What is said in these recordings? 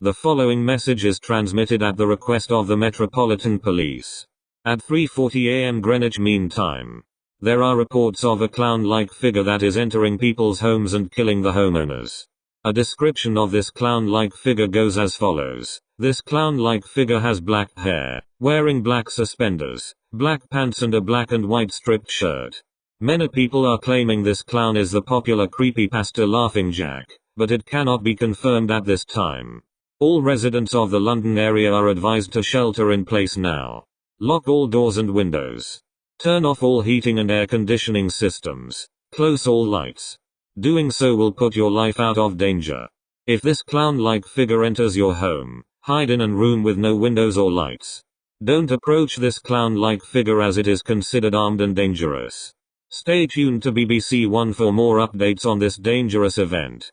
The following message is transmitted at the request of the Metropolitan Police. At 3:40 a.m. Greenwich Mean Time, there are reports of a clown-like figure that is entering people's homes and killing the homeowners. A description of this clown-like figure goes as follows. This clown-like figure has black hair, wearing black suspenders, black pants and a black and white striped shirt. Many people are claiming this clown is the popular creepypasta Laughing Jack, but it cannot be confirmed at this time. All residents of the London area are advised to shelter in place now. Lock all doors and windows. Turn off all heating and air conditioning systems. Close all lights. Doing so will put your life out of danger. If this clown-like figure enters your home, hide in a room with no windows or lights. Don't approach this clown-like figure as it is considered armed and dangerous. Stay tuned to BBC One for more updates on this dangerous event.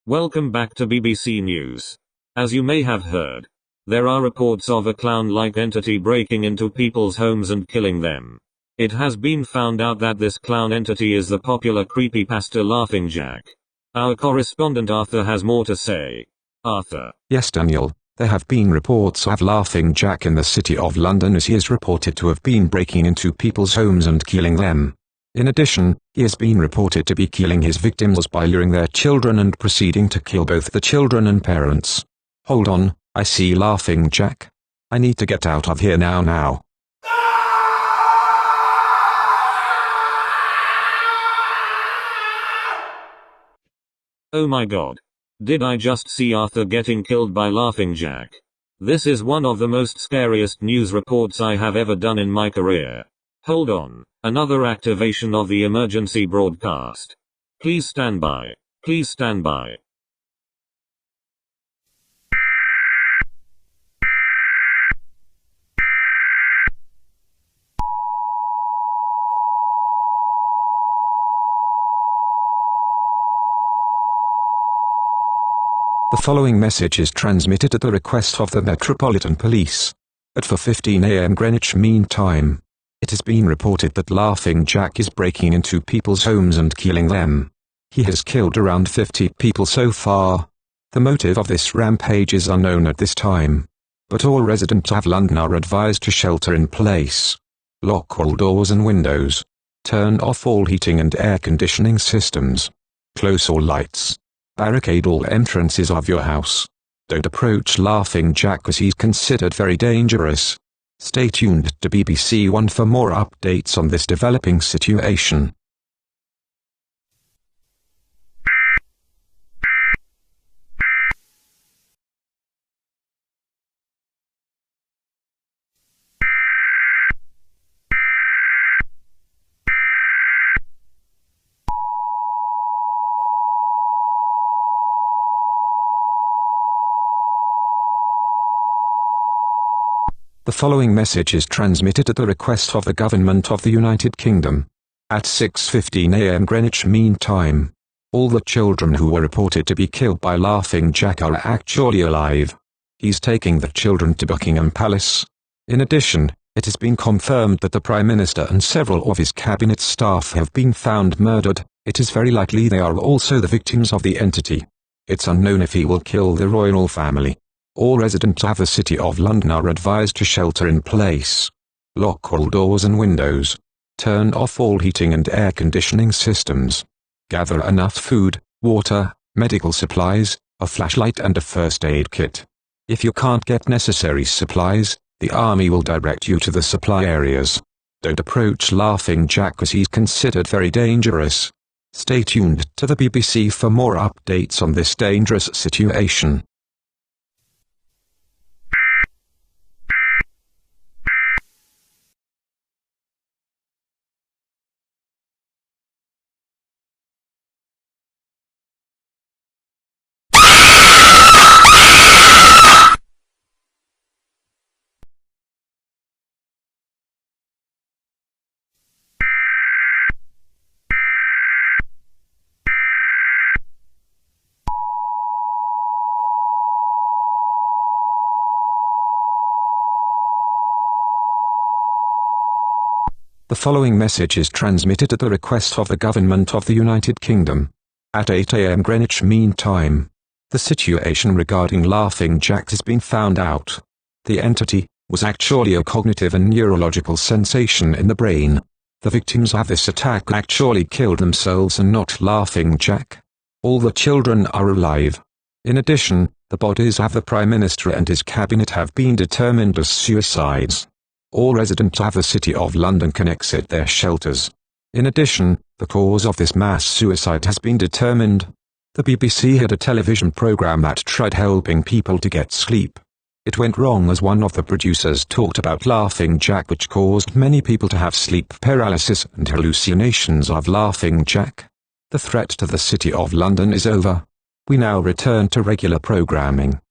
Welcome back to BBC News. As you may have heard, there are reports of a clown-like entity breaking into people's homes and killing them. It has been found out that this clown entity is the popular creepypasta Laughing Jack. Our correspondent Arthur has more to say. Arthur. Yes, Daniel, there have been reports of Laughing Jack in the city of London, as he is reported to have been breaking into people's homes and killing them. In addition, he has been reported to be killing his victims by luring their children and proceeding to kill both the children and parents. Hold on, I see Laughing Jack. I need to get out of here now. Oh my god. Did I just see Arthur getting killed by Laughing Jack? This is one of the most scariest news reports I have ever done in my career. Hold on, another activation of the emergency broadcast. Please stand by. Please stand by. The following message is transmitted at the request of the Metropolitan Police. At 4:15 a.m. Greenwich Mean Time, it has been reported that Laughing Jack is breaking into people's homes and killing them. He has killed around 50 people so far. The motive of this rampage is unknown at this time, but all residents of London are advised to shelter in place. Lock all doors and windows. Turn off all heating and air conditioning systems. Close all lights. Barricade all entrances of your house. Don't approach Laughing Jack as he's considered very dangerous. Stay tuned to BBC One for more updates on this developing situation. The following message is transmitted at the request of the Government of the United Kingdom. At 6:15 a.m. Greenwich Mean Time, all the children who were reported to be killed by Laughing Jack are actually alive. He's taking the children to Buckingham Palace. In addition, it has been confirmed that the Prime Minister and several of his cabinet staff have been found murdered. It is very likely they are also the victims of the entity. It's unknown if he will kill the royal family. All residents of the City of London are advised to shelter in place. Lock all doors and windows. Turn off all heating and air conditioning systems. Gather enough food, water, medical supplies, a flashlight and a first aid kit. If you can't get necessary supplies, the army will direct you to the supply areas. Don't approach Laughing Jack as he's considered very dangerous. Stay tuned to the BBC for more updates on this dangerous situation. The following message is transmitted at the request of the Government of the United Kingdom. At 8 a.m. Greenwich Mean Time. The situation regarding Laughing Jack has been found out. The entity was actually a cognitive and neurological sensation in the brain. The victims of this attack actually killed themselves and not Laughing Jack. All the children are alive. In addition, the bodies of the Prime Minister and his cabinet have been determined as suicides. All residents of the City of London can exit their shelters. In addition, the cause of this mass suicide has been determined. The BBC had a television program that tried helping people to get sleep. It went wrong as one of the producers talked about Laughing Jack, which caused many people to have sleep paralysis and hallucinations of Laughing Jack. The threat to the City of London is over. We now return to regular programming.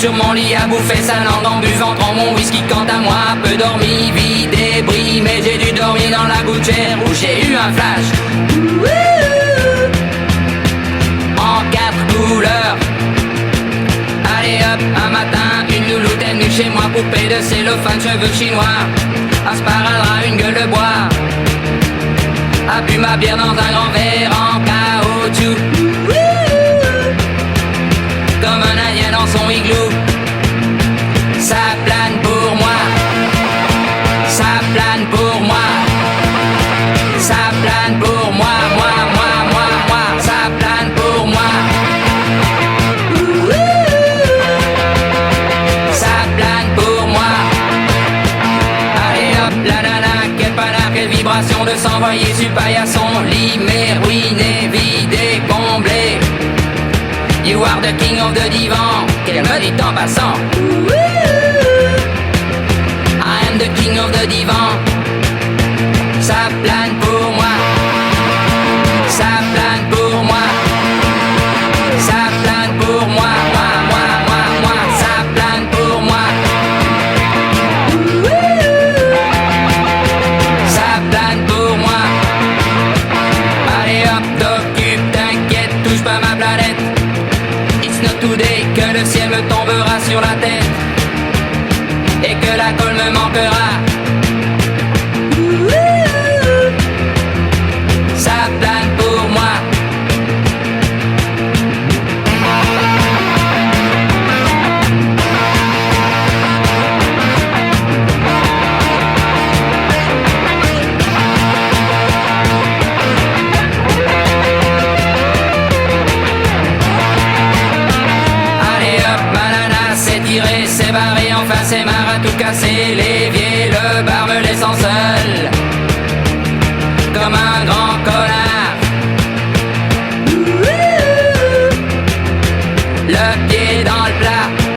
Sur mon lit à bouffer sa langue en buvant trop mon whisky. Quant à moi, peu dormi, vie débris. Mais j'ai dû dormir dans la gouttière où j'ai eu un flash. En 4 couleurs. Allez hop, un matin, une louloute est venue chez moi. Poupée de cellophane, cheveux chinois. Un sparadrap, une gueule de bois. A bu ma bière dans un grand verre en caoutchouc. Comme un indien dans son igloo. Ça plane pour moi. Ça plane pour moi. Ça plane pour moi. Moi. Ça plane pour moi. Ça plane pour moi. Allez hop, la nana, quel panard, quelle vibration de s'envoyer sur paillasson. Lit, mais ruiné, vidé, comblé. You are the king of the divan. Qu'elle me dit en passant. I am the king of the divan. Ça plane pour moi. Ça plane pour moi. Ça plane pour moi. Moi. Ça plane pour moi. Ça plane pour moi. Allez hop, t'occupe, t'inquiète, touche pas ma planète. Today, que le ciel me tombera sur la tête et que la colle me manquera. Ça plane pour moi. C'est barré, enfin c'est marre à tout casser. L'évier, le bar me laissant seul.